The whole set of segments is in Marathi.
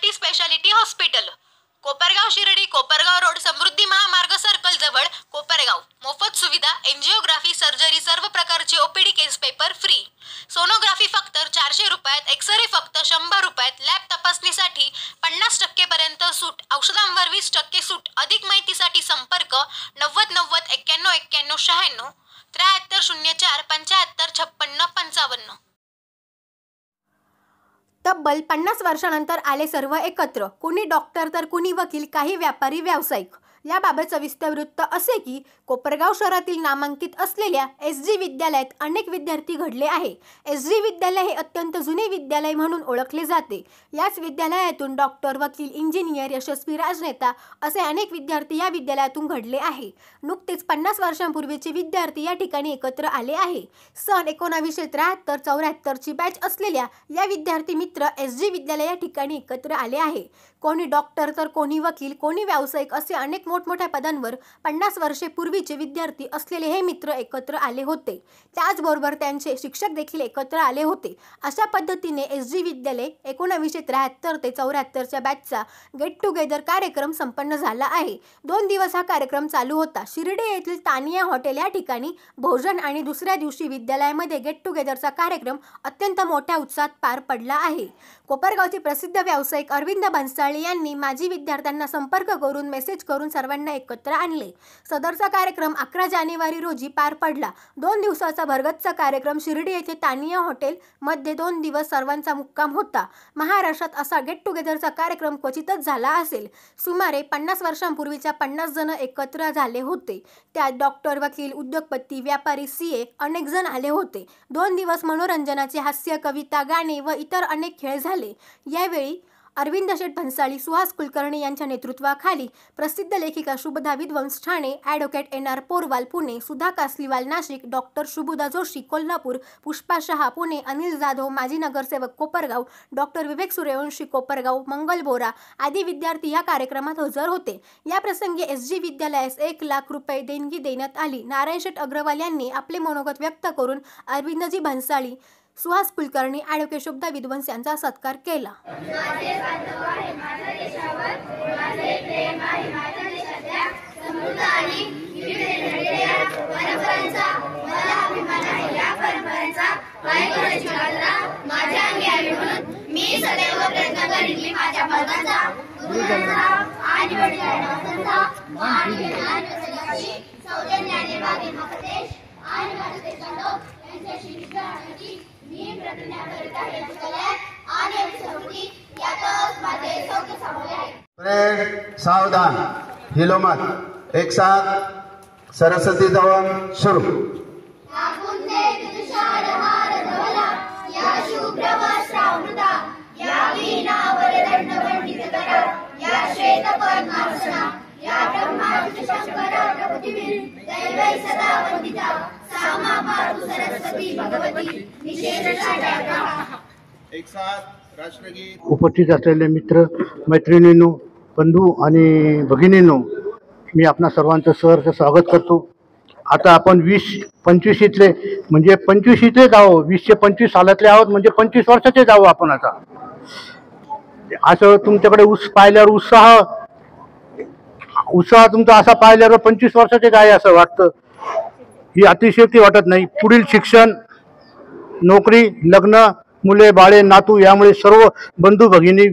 Multi speciality hospital, Kopargaon Shirdi, Kopargaon road, Samruddhi Mahamarg circle जवळ, कोपरगाव. मोफत सुविधा, एंजिओग्राफी, सर्जरी, सर्व प्रकारचे ओपीडी केस पेपर फ्री. सोनोग्राफी फक्त 400 रुपयात, एक्सरे फक्त 100 रुपयात, लॅब तपासणीसाठी 50% पर्यंत सूट, औषधांवर 20% सूट. अधिक माहितीसाठी संपर्क 90 90 91 91 96 73 04 75 56 55. तब्बल 50 वर्षानंतर आले सर्व एकत्र, कुणी डॉक्टर तर कुणी वकील, काही व्यापारी, व्यावसायिक. याबाबत सविस्तर वृत्त असे की कोपरगाव शहरातील नामांकित असलेल्या SG विद्यालयात अनेक विद्यार्थी घडले आहे. SG विद्यालय हे अत्यंत जुने विद्यालय म्हणून ओळखले जाते. याच विद्यालयातून डॉक्टर, वकील, इंजिनियर, यशस्वी राजनेता असे अनेक विद्यार्थी या विद्यालयातून घडले आहे. नुकतेच 50 वर्षांपूर्वीचे विद्यार्थी या ठिकाणी एकत्र आले आहे. सन 1973-74 ची बॅच असलेल्या या विद्यार्थी मित्र SG विद्यालय या ठिकाणी एकत्र आले आहे. कोणी डॉक्टर तर कोणी वकील, कोणी व्यावसायिक असे अनेक मोठमोठ्या पदांवर 50 वर्षे पूर्वीचे विद्यार्थी असलेले हे मित्र एकत्र आले होते. त्याचबरोबर त्यांचे शिक्षक देखील एकत्र आले होते. अशा पद्धतीने SG विद्यालय 1973 ते 74 च्या बॅचचा गेट टुगेदर कार्यक्रम संपन्न झाला आहे. 2 दिवस हा कार्यक्रम चालू होता. शिर्डी येथील तानिया हॉटेल या ठिकाणी भोजन आणि दुसऱ्या दिवशी विद्यालयामध्ये गेट टुगेदरचा कार्यक्रम अत्यंत मोठ्या उत्साहात पार पडला आहे. कोपरगावचे प्रसिद्ध व्यावसायिक अरविंद भन्साळी यांनी माजी विद्यार्थ्यांना संपर्क करून मेसेज करून सर्वांना एकत्र आणले. सदरचा कार्यक्रम 11 जानेवारी रोजी पार पडला. 2 दिवसाचा भरगच्च कार्यक्रम शिर्डी येथे तानिया हॉटेल मध्ये 2 दिवस सर्वांचा मुक्काम होता. महाराष्ट्रात असा गेट टुगेदरचा कार्यक्रम क्वचितच झाला असेल. सुमारे 50 वर्षांपूर्वीच्या 50 जण एकत्र झाले होते. त्यात डॉक्टर, वकील, उद्योगपती, व्यापारी, CA अनेक जण आले होते. 2 दिवस मनोरंजनाचे हास्य, कविता, गाणे व इतर अनेक खेळ झाले. यावेळी अरविंद शेठ भन्साळी, सुहास कुलकर्णी यांच्या नेतृत्वाखाली प्रसिद्ध लेखिका शुभदा विद्वंस ठाणे, ॲडव्होकेट NR पोरवाल पुणे, सुधा कासलीवाल नाशिक, डॉक्टर शुभदा जोशी कोल्हापूर, पुष्पा शहा पुणे, अनिल जाधव माजी नगरसेवक कोपरगाव, डॉक्टर विवेक सूर्यवंशी कोपरगाव, मंगल बोरा आदी विद्यार्थी या कार्यक्रमात हजर होते. या प्रसंगी SG विद्यालयास 1 लाख रुपये देणगी देण्यात आली. नारायण शेठ अग्रवाल यांनी आपले मनोगत व्यक्त करून अरविंदजी भन्साळी, सुहास कुलकर्णी, ॲडव्होकेट शुभदा विद्वंस यांचा सत्कार केला. मी सदैव प्रयत्न करीन की माझ्या पालकांचा, गुरुजनांचा आणि वडिलांचा सौजन्याने वागेन. मकतेश आणि माझे देशबांधव यांच्याशी निष्ठाची मी प्रतिज्ञा करीत आहे आणि संस्कृती यातच माझे सौख्य सामावले आहे. परेड सावधान, हिलो मत, एक साथ सरस्वती दवन शुरू. या शुभ्र वस्त्रावृता, या वीणा वरदंड वंदित कर, या श्वेत पद्मासना, या ब्रह्मांड शंकर प्रभुतीवीर, दैवै सदा वंदिता, सामा पार्वती सरस्वती भगवती निषेधशाट्या. एक साथ राष्ट्रगीत. उपस्थित असलेले मित्र, मैत्रिणींनो, बंधू आणि भगिनींनो, मी आपणा सर्वांचं सहर्ष स्वागत करतो. आता आपण 20-25 म्हणजे 25 आहोत, 20 ते 25 सालातले आहोत, म्हणजे 25 वर्षाचेच आहोत आपण. आता असं तुमच्याकडे पाहिल्यावर उत्साह तुमचा असा पाहिल्यावर 25 वर्षाचेच आहे असं वाटतं. ही अतिशयोक्ती वाटत नाही. पुढील शिक्षण, नोकरी, लग्न, मुले, बाळे, नातू यामुळे सर्व बंधू भगिनी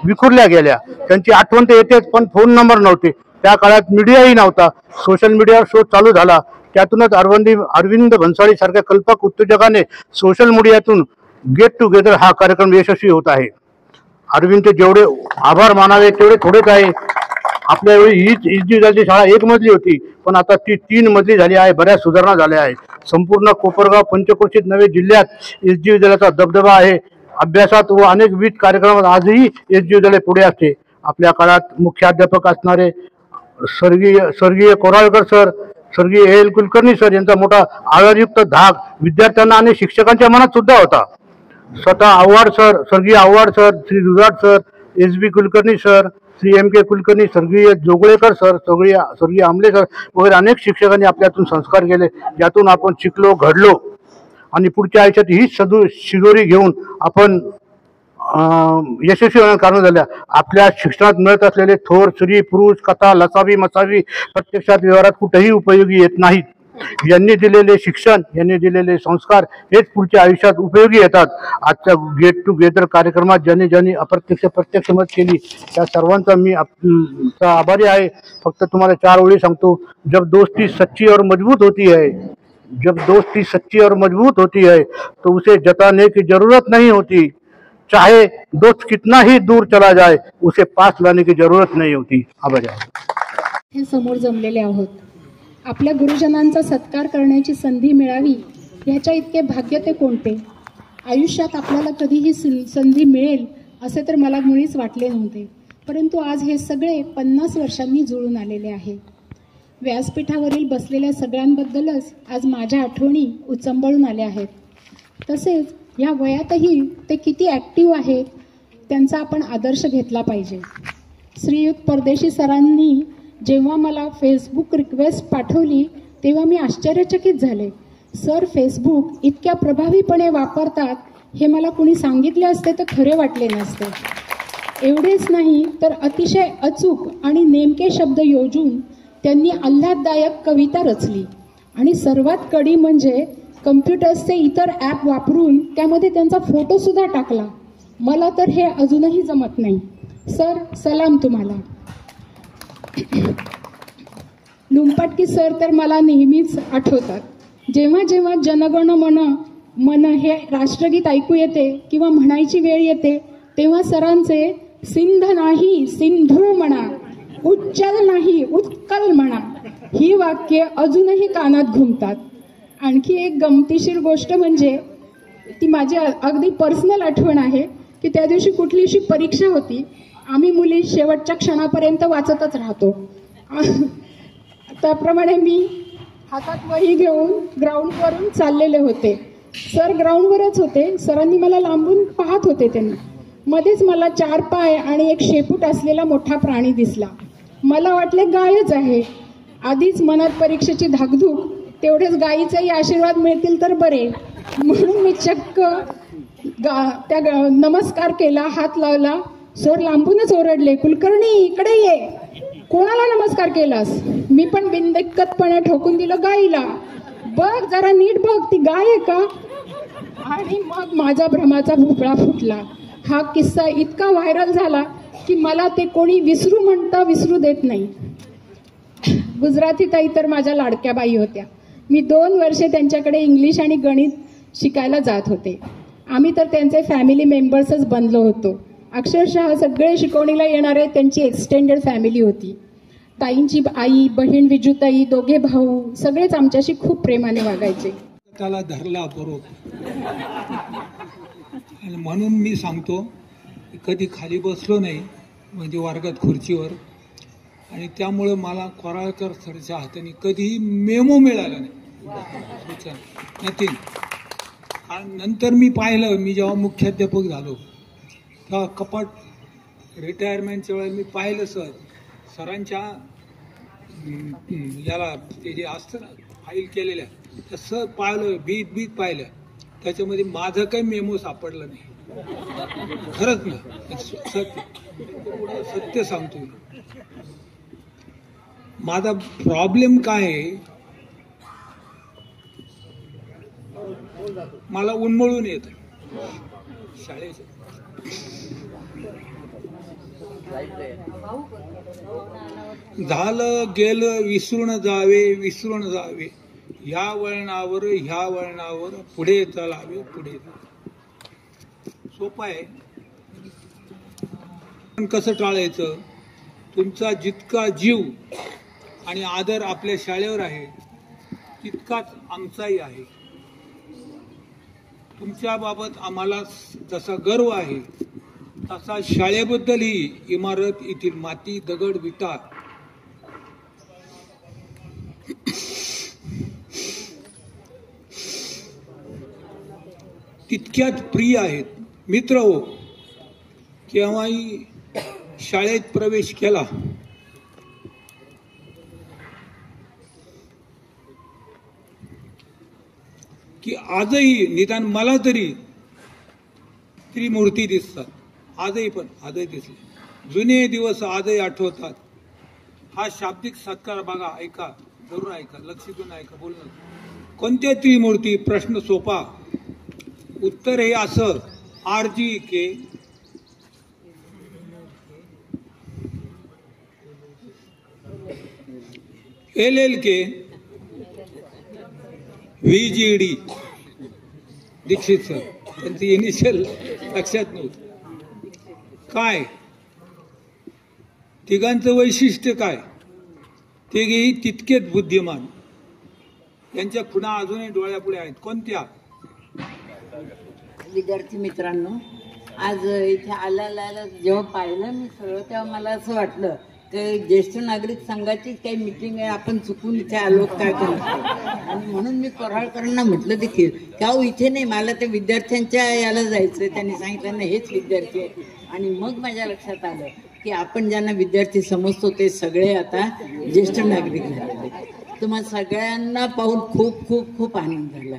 विखुरल्या गेल्या. त्यांची आठवण तर येतेच, पण फोन नंबर नव्हते. त्या काळात मीडियाही नव्हता. सोशल मीडियावर शोध चालू झाला. त्यातूनच अरविंद भन्साळी सारख्या कल्पक उद्योजकाने सोशल मीडियातून गेट टुगेदर हा कार्यक्रम यशस्वी होत आहे. अरविंदचे जेवढे आभार मानावे तेवढे थोडेच आहे. आपल्या वेळी हीच SG विद्यालयाची शाळा 1 मजली होती, पण आता ती 3 मजली झाली आहे. बऱ्याच सुधारणा झाल्या आहेत. संपूर्ण कोपरगाव, पंचक्रोशीत नवे जिल्ह्यात SG विद्यालयाचा दबदबा आहे. अभ्यासात व अनेक विविध कार्यक्रमात आजही SG विद्यालय पुढे असते. आपल्या काळात मुख्याध्यापक असणारे स्वर्गीय कोराळकर सर, स्वर्गीय AL कुलकर्णी सर यांचा मोठा आदरयुक्त धाक विद्यार्थ्यांना आणि शिक्षकांच्या मनात सुद्धा होता. स्वतः आव्हाड सर, स्वर्गीय Avhad sir, Shri Dudhat sir, SB Kulkarni sir, Shri MK Kulkarni, स्वर्गीय जोगळेकर सर, स्वर्गीय आमले सर वगैरे अनेक शिक्षकांनी आपल्यातून संस्कार केले, ज्यातून आपण शिकलो, घडलो आणि पुढच्या आयुष्यात हीच शिदोरी घेऊन आपण यशस्वी होण्याचं कारण झाल्या. आपल्या शिक्षणात मिळत असलेले थोर स्त्री पुरुष कथा लसावी मसावी प्रत्यक्षात व्यवहारात कुठेही उपयोगी येत नाहीत. यांनी दिलेले शिक्षण, यांनी दिलेले संस्कार हेच पुढच्या आयुष्यात उपयोगी येतात. आजच्या गेट टुगेदर कार्यक्रमात ज्यांनी ज्यांनी अप्रत्यक्ष प्रत्यक्ष मदत केली त्या सर्वांचा मी आभारी आहे. फक्त तुम्हाला 4 ओळी सांगतो. जब दोस्ती सच्ची और मजबूत होती है, जब दोस्ती सच्ची और मजबूत होती है तो उसे जताने की जरूरत नहीं होती. चाहे दोस्त कितना ही दूर चला जाए उसे पास लाने की जरूरत नहीं होती. आभारी आहे. हे समोर जमलेले आहोत. आपल्या गुरुजनांचा सत्कार करण्याची संधी मिळावी ह्याच्या इतके भाग्य ते कोणते. आयुष्यात आपल्याला कधीही संधी मिळेल असे तर मला मुळीच वाटले नव्हते. परंतु आज हे सगळे 50 वर्षांनी जुळून आलेले आहे. व्यासपीठावरील बसलेल्या सगळ्यांबद्दलच आज माझ्या आठवणी उचंबळून आल्या आहेत. तसेच ह्या वयातही ते किती ॲक्टिव्ह आहेत त्यांचा आपण आदर्श घेतला पाहिजे. श्रीयुत परदेशी सरांनी जेव्हा मला फेसबुक रिक्वेस्ट पाठवली तेव्हा मी आश्चर्यचकित झाले. सर फेसबुक इतक्या प्रभावीपणे वापरतात हे मला कुणी सांगितले असते तर खरे वाटले नसते. एवढेच नाही तर अतिशय अचूक आणि नेमके शब्द योजून त्यांनी आल्हाददायक कविता रचली. आणि सर्वात कडी म्हणजे कम्प्युटर्सचे इतर ॲप वापरून त्यामध्ये त्यांचा फोटोसुद्धा टाकला. मला तर हे अजूनही जमत नाही. सर सलाम तुम्हाला. लुंपाटकी सर तर मला नेहमीच आठवतात. जेव्हा जेव्हा जनगण मन हे राष्ट्रगीत ऐकू येते किंवा म्हणायची वेळ येते तेव्हा सरांचे सिंध नाही सिंधू म्हणा, उच्चल नाही उत्कल म्हणा ही वाक्ये अजूनही कानात घुमतात. आणखी एक गमतीशीर गोष्ट म्हणजे ती माझी अगदी पर्सनल आठवण आहे की त्या दिवशी कुठलीशी परीक्षा होती. आम्ही मुली शेवटच्या क्षणापर्यंत वाचतच राहतो. त्याप्रमाणे मी हातात वही घेऊन ग्राउंडवरून चाललेले होते. सर ग्राउंडवरच होते. सरांनी मला लांबून पाहत होते. त्यांनी मध्येच मला 4 पाय आणि एक शेपूट असलेला मोठा प्राणी दिसला. मला वाटले गायच आहे. आधीच मनात परीक्षेची धाकधूक, तेवढेच गायीचाही आशीर्वाद मिळतील तर बरे म्हणून मी चक्क त्या नमस्कार केला, हात लावला. सर लांबूनच ओरडले, कुलकर्णी इकडे ये. कोणाला नमस्कार केलास? मी पण बिनदिक्कतपणे ठोकून दिलं गायीला. बघ जरा नीट बघ ती गाय आहे का. आणि मग माझा भ्रमाचा भोपळा फुटला. हा किस्सा इतका व्हायरल झाला की मला ते कोणी विसरू म्हणता विसरू देत नाही. गुजराती ताई तर माझ्या लाडक्या बाई होत्या. मी 2 वर्षे त्यांच्याकडे इंग्लिश आणि गणित शिकायला जात होते. आम्ही तर त्यांचे फॅमिली मेंबर्सच बनलो होतो. अक्षरशः सगळे शिकवणीला येणारे त्यांची एक्सटेंडेड फॅमिली होती. ताईंची आई, बहीण विजूताई, 2 भाऊ सगळेच आमच्याशी खूप प्रेमाने वागायचे. त्याला धरला बरोबर. आणि म्हणून मी सांगतो कधी खाली बसलो नाही म्हणजे वर्गात खुर्चीवर. आणि त्यामुळे मला कोराळकर सरच्या हाताने कधीही मेमो मिळाला नाही. आणि नंतर मी पाहिलं, मी जेव्हा मुख्याध्यापक झालो तेव्हा कपाट रिटायरमेंटच्या वेळेला मी पाहिलं सरांच्या याला ते जे असतं ना फाईल केलेल्या तसं पाहिलं, बीत पाहिलं. त्याच्यामध्ये माझं काही मेमो सापडलं नाही. खरंच ना, सत्य सांगतो. माझा प्रॉब्लेम काय आहे, मला उन्मळून येत शाळेचं. झालं गेलं विसरून जावे ह्या वळणावर पुढे चालावे. सोपं आहे. पण कसं टाळायचं? तुमचा जितका जीव आणि आदर आपल्या शाळेवर आहे तितकाच आमचाही आहे. तुमच्या बाबत आम्हाला जसा गर्व आहे तसा शाळेबद्दलही इमारत, येथील माती, दगड, विटा तितक्याच प्रिय आहेत. मित्र हो, केव्हाही शाळेत प्रवेश केला की आजही निदान मला तरी त्रिमूर्ती दिसतात. आजही दिसले. जुने दिवस आजही आठवतात. हा शाब्दिक सत्कार बघा, ऐका, जरूर ऐका, लक्ष देऊन ऐका, बोलणं. कोणत्या त्रिमूर्ती? प्रश्न सोपा, उत्तर हे असं, RGK LLK VGD Dixit sir. त्यांचं इनिशियल लक्षात नव्हतं. काय तिघांचं वैशिष्ट्य काय? तिघेही तितकेच बुद्धिमान. यांच्या खुणा अजूनही डोळ्यापुढे आहेत. कोणत्या? विद्यार्थी मित्रांनो, आज इथे आल्याला जेव्हा पाहिलं मी सगळं, तेव्हा मला असं वाटलं की ज्येष्ठ नागरिक संघाचीच काही मीटिंग आहे, आपण चुकून इथे आलो काय करतो. आणि म्हणून मी कोराळकरांना म्हटलं देखील की अहो इथे नाही, मला ते विद्यार्थ्यांच्या याला जायचं. त्यांनी सांगितलं ना हेच विद्यार्थी आहे. आणि मग माझ्या लक्षात आलं की आपण ज्यांना विद्यार्थी समजतो ते सगळे आता ज्येष्ठ नागरिक झालेले. तुम्हाला सगळ्यांना पाहून खूप खूप खूप आनंद झाला.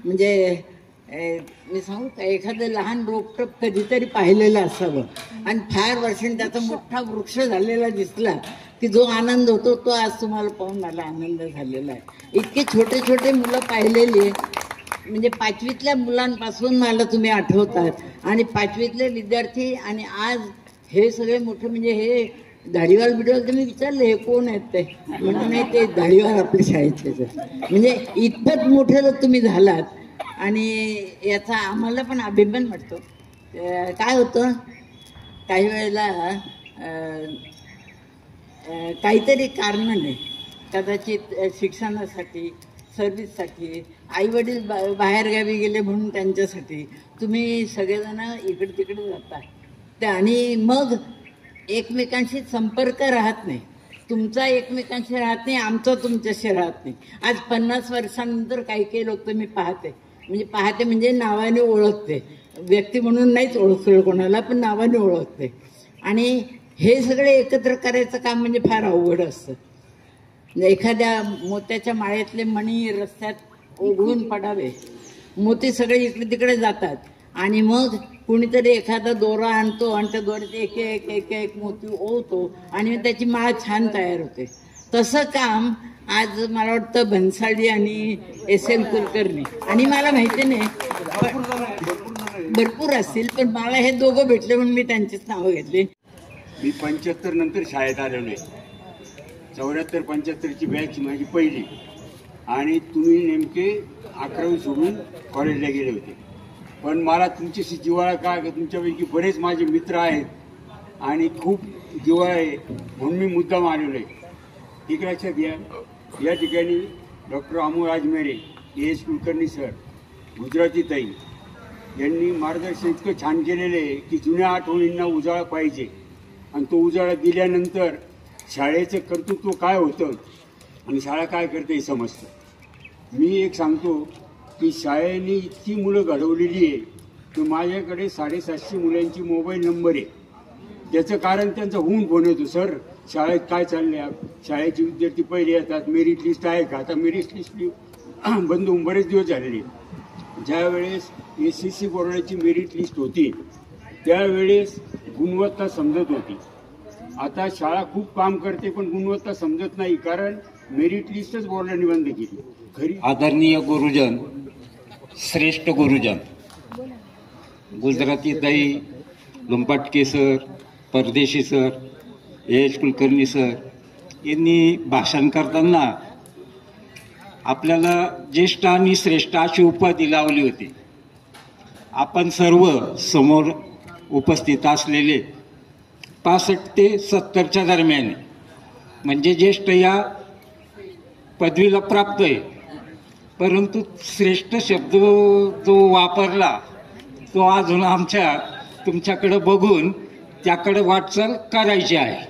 म्हणजे मी सांगू का, एखादं लहान रोपटप कधीतरी पाहिलेलं असावं आणि फार वर्षांनी त्याचा मोठा वृक्ष झालेला दिसला की जो आनंद होतो तो आज तुम्हाला पाहून मला आनंद झालेला आहे. इतके छोटे छोटे मुलं पाहिलेली, म्हणजे 5वीतल्या मुलांपासून मला तुम्ही आठवतात आणि 5वीतले विद्यार्थी आणि आज हे सगळे मोठे. म्हणजे हे धाडीवाल बिडवाल तर मी विचारलं हे कोण आहेत ते, म्हणून नाही ते धाडीवाल आपल्या शाळेचे. म्हणजे इतपत मोठे तुम्ही झालात आणि याचा आम्हाला पण अभिमान वाटतो. काय होतं काही वेळेला काहीतरी कारणाने, कदाचित शिक्षणासाठी, सर्व्हिससाठी, आईवडील बाहेरगावी गेले म्हणून त्यांच्यासाठी तुम्ही सगळेजण इकडे तिकडे जाता आणि मग एकमेकांशी संपर्क राहत नाही. तुमचा एकमेकांशी राहत नाही, आमचा तुमच्याशी राहत नाही. आज 50 वर्षांनंतर काही लोक मी पाहते म्हणजे नावाने ओळखते, व्यक्ती म्हणून नाहीच ओळखलं कोणाला, पण नावाने ओळखते. आणि हे सगळे एकत्र करायचं काम म्हणजे फार अवघड असतं. एखाद्या मोत्याच्या माळ्यातले मणी रस्त्यात ओघळून पडावे, मोती सगळे इकडे तिकडे जातात आणि मग कुणीतरी एखादा दोरा आणतो आणि त्या दोऱ्यात एक एक एक एक मोती ओवतो आणि त्याची माळ छान तयार होते. तसं काम आज मला वाटतं भन्साळी आणि SL कुलकर्णी आणि मला माहिती नाही भरपूर असतील, पण मला हे दोघं भेटले म्हणून मी त्यांचीच नावं घेतली. मी 75 नंतर शाळेत आलेलो आहे. 74-75ची बॅच माझी पहिली आणि तुम्ही नेमके 11वी सोडून कॉलेजला गेले होते. पण मला तुमच्याशी जिव्हाळा काय की तुमच्यापैकी बरेच माझे मित्र आहेत आणि खूप जिव्हाळा आहे म्हणून मी मुद्दाम आलेलो आहे. ठीक लक्षात घ्या. या ठिकाणी doctor Amol Rajmere, AS Kulkarni sir, Gujarati ताई यांनी मार्गदर्शन इतकं छान केलेलं आहे की जुन्या आठवणींना उजाळा पाहिजे आणि तो उजाळा दिल्यानंतर शाळेचं कर्तृत्व काय होतं आणि शाळा काय करते हे समजतं. मी एक सांगतो की शाळेने इतकी मुलं घडवलेली आहे की माझ्याकडे 750 मुलांची मोबाईल नंबर आहे. त्याचं कारण त्यांचा होऊन फोन येतो, सर शाळेत काय चाललंय, शाळेचे विद्यार्थी पहिले येतात, मेरिट लिस्ट आहे का. आता मेरिट लिस्ट बंद होऊन बरेच दिवस झालेले. ज्यावेळेस SCC बोर्डाची मेरिट लिस्ट होती त्यावेळेस गुणवत्ता समजत होती. आता शाळा खूप काम करते पण गुणवत्ता समजत नाही, कारण मेरिट लिस्टच बोर्डाने बंद केली. खरी आदरणीय गुरुजन, श्रेष्ठ गुरुजन, गुजराती ताई, लंपाटके सर, परदेशी सर, AS कुलकर्णी सर यांनी भाषण करताना आपल्याला ज्येष्ठ आणि श्रेष्ठ अशी उपाधी लावली होती. आपण सर्व समोर उपस्थित असलेले 65 ते 70च्या दरम्यान म्हणजे ज्येष्ठ या पदवीला प्राप्त आहे. परंतु श्रेष्ठ शब्द जो वापरला तो अजून तुमच्याकडे बघून त्याकडे वाटचाल करायची आहे.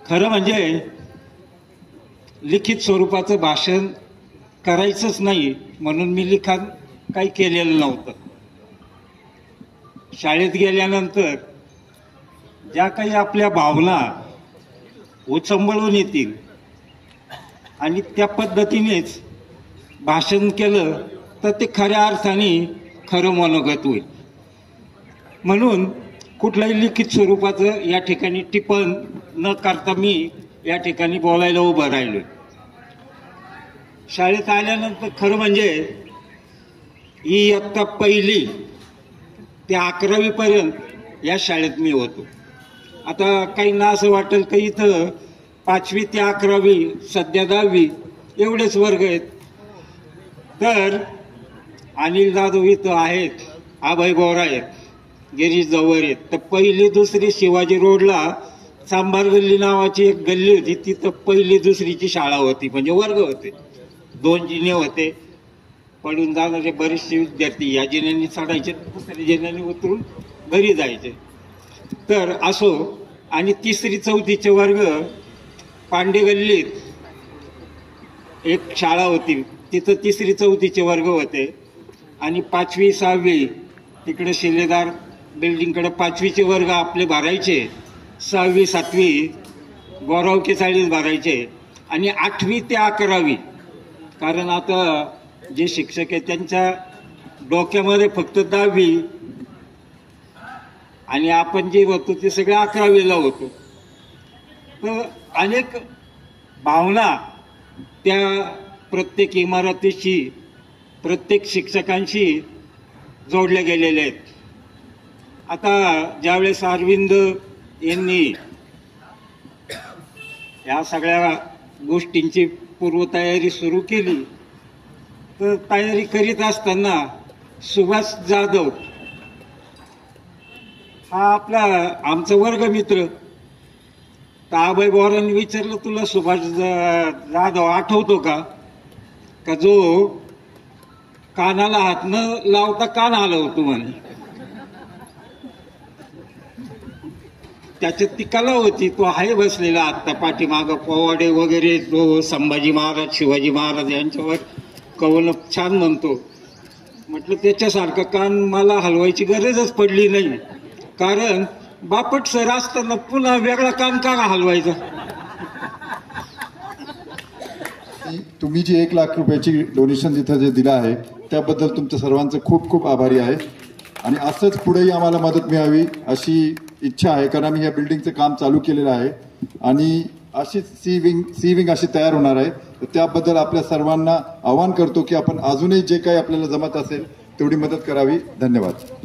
खरं म्हणजे लिखित स्वरूपाचं भाषण करायचंच नाही म्हणून मी लिखाण काही केलेलं नव्हतं. शाळेत गेल्यानंतर ज्या काही आपल्या भावना उचंबळून येतील आणि त्या पद्धतीनेच भाषण केलं तर ते खऱ्या अर्थाने खरं मनोगत होईल. म्हणून कुठल्याही लिखित स्वरूपाचं या ठिकाणी टिप्पण न करता मी या ठिकाणी बोलायला उभं राहिलो. शाळेत आल्यानंतर खरं म्हणजे ही इयत्ता 1ली ते 11वी पर्यंत या शाळेत मी होतो. आता काहींना असं वाटेल की इथं 5वी ते 11वी सध्या 10वी एवढेच वर्ग आहेत. तर अनिल जाधव इथं आहेत, अभय बोरा आहेत, गिरीश जवळ आहेत. तर 1ली 2री शिवाजी रोडला सांबार गल्ली नावाची एक गल्ली होती, तिथं 1ली 2रीची शाळा होती, म्हणजे वर्ग होते. 2 जिने होते. पडून जाणारे बरेचसे विद्यार्थी या जिन्यांनी चढायचे, दुसऱ्या जिन्यांनी उतरून घरी जायचे. तर असो. आणि 3री 4थीचे वर्ग पांडे गल्लीत एक शाळा होती, तिथं 3री 4थीचे वर्ग होते. आणि 5वी 6वी तिकडे शिलेदार बिल्डिंगकडे 5वीचे वर्ग आपले भरायचे, 6वी 7वी गोरावके चाळीस भरायचे. आणि 8वी ते 11वी, कारण आता जे शिक्षक आहेत त्यांच्या डोक्यामध्ये फक्त 10वी आणि आपण जे होतो ते सगळे 11वीला होतो. तर अनेक भावना त्या प्रत्येक इमारतीशी, प्रत्येक शिक्षकांशी जोडल्या गेलेल्या आहेत. आता ज्यावेळेस अरविंद यांनी या सगळ्या गोष्टींची पूर्वतयारी सुरू केली, तर तयारी करीत असताना सुभाष जाधव हा आपला आमचा वर्गमित्र. तर अभय बोरांनी विचारलं, तुला सुभाष जाधव आठवतो का? का जो कानाला हात न लावता कान हलवतो म्हणे. त्याच्यात ती कला होती. तो आहे बसलेला आत्ता पाठीमागं पोवाडे वगैरे, तो संभाजी महाराज शिवाजी महाराज यांच्यावर कवन छान म्हणतो. म्हटलं त्याच्यासारखं कान मला हलवायची गरजच पडली नाही, कारण बापट सर असताना पुन्हा वेगळा कान का हलवायचा. तुम्ही जी 1 लाख रुपयाची डोनेशन तिथं जे दिलं आहे त्याबद्दल तुमच्या सर्वांचं खूप खूप आभारी आहे. आणि असंच पुढेही आम्हाला मदत मिळावी अशी इच्छा आहे, कारण आम्ही या बिल्डिंगचं काम चालू केलेलं आहे आणि अशीच सी विंग अशी तयार होणार आहे. तर त्याबद्दल आपल्या सर्वांना आवाहन करतो की आपण अजूनही जे काही आपल्याला जमत असेल तेवढी मदत करावी. धन्यवाद.